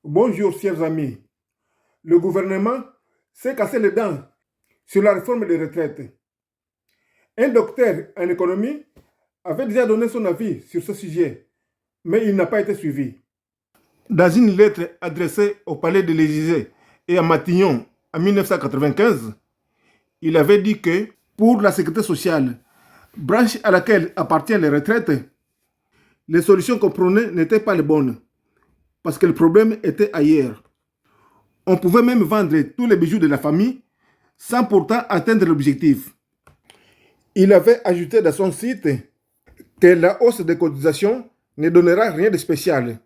Bonjour, chers amis. Le gouvernement s'est cassé les dents sur la réforme des retraites. Un docteur en économie avait déjà donné son avis sur ce sujet, mais il n'a pas été suivi. Dans une lettre adressée au palais de l'Élysée et à Matignon en 1995, il avait dit que pour la sécurité sociale, branche à laquelle appartiennent les retraites, les solutions qu'on prenait n'étaient pas les bonnes, parce que le problème était ailleurs. On pouvait même vendre tous les bijoux de la famille sans pourtant atteindre l'objectif. Il avait ajouté dans son site que la hausse des cotisations ne donnera rien de spécial.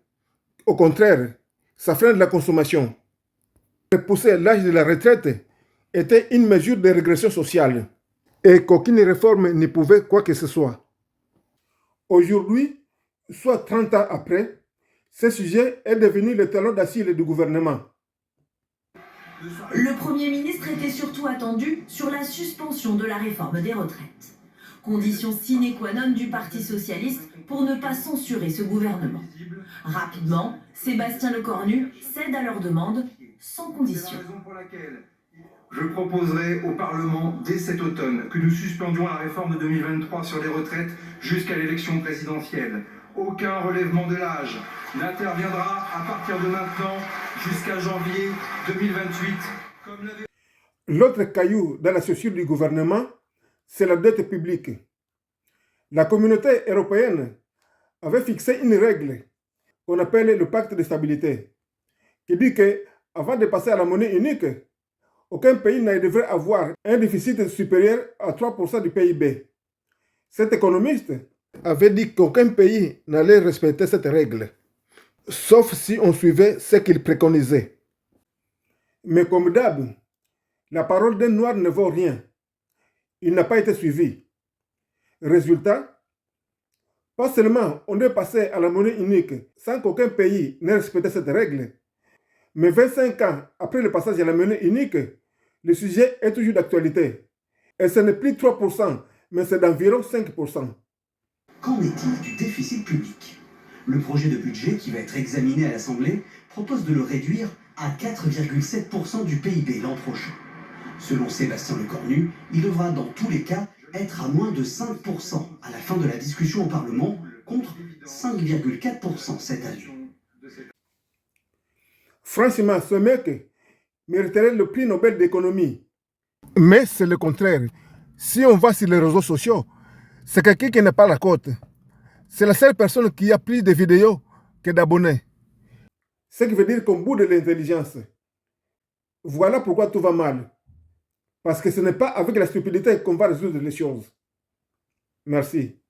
Au contraire, ça freine la consommation. Repousser l'âge de la retraite était une mesure de régression sociale et qu'aucune réforme ne pouvait quoi que ce soit. Aujourd'hui, soit 30 ans après, ce sujet est devenu le talon d'Achille du gouvernement. Le Premier ministre était surtout attendu sur la suspension de la réforme des retraites. Condition sine qua non du Parti socialiste pour ne pas censurer ce gouvernement. Rapidement, Sébastien Lecornu cède à leur demande sans condition. C'est la raison pour laquelle je proposerai au Parlement dès cet automne que nous suspendions la réforme de 2023 sur les retraites jusqu'à l'élection présidentielle. Aucun relèvement de l'âge n'interviendra à partir de maintenant jusqu'à janvier 2028. L'autre caillou dans la chaussure du gouvernement, c'est la dette publique. La communauté européenne avait fixé une règle qu'on appelle le pacte de stabilité, qui dit qu'avant de passer à la monnaie unique, aucun pays ne devrait avoir un déficit supérieur à 3% du PIB. Cet économiste avait dit qu'aucun pays n'allait respecter cette règle, sauf si on suivait ce qu'il préconisait. Mais comme d'hab, la parole d'un noir ne vaut rien. Il n'a pas été suivi. Résultat, pas seulement on est passé à la monnaie unique sans qu'aucun pays n'ait respecté cette règle, mais 25 ans après le passage à la monnaie unique, le sujet est toujours d'actualité. Et ce n'est plus 3%, mais c'est d'environ 5%. Qu'en est-il du déficit public? Le projet de budget qui va être examiné à l'Assemblée propose de le réduire à 4,7% du PIB l'an prochain. Selon Sébastien Lecornu, il devra dans tous les cas être à moins de 5% à la fin de la discussion au Parlement, contre 5,4% cette année. Franchement, ce mec mériterait le prix Nobel d'économie. Mais c'est le contraire. Si on va sur les réseaux sociaux, c'est quelqu'un qui n'a pas la cote. C'est la seule personne qui a plus de vidéos que d'abonnés. Ce qui veut dire qu'on bout de l'intelligence. Voilà pourquoi tout va mal. Parce que ce n'est pas avec la stupidité qu'on va résoudre les choses. Merci.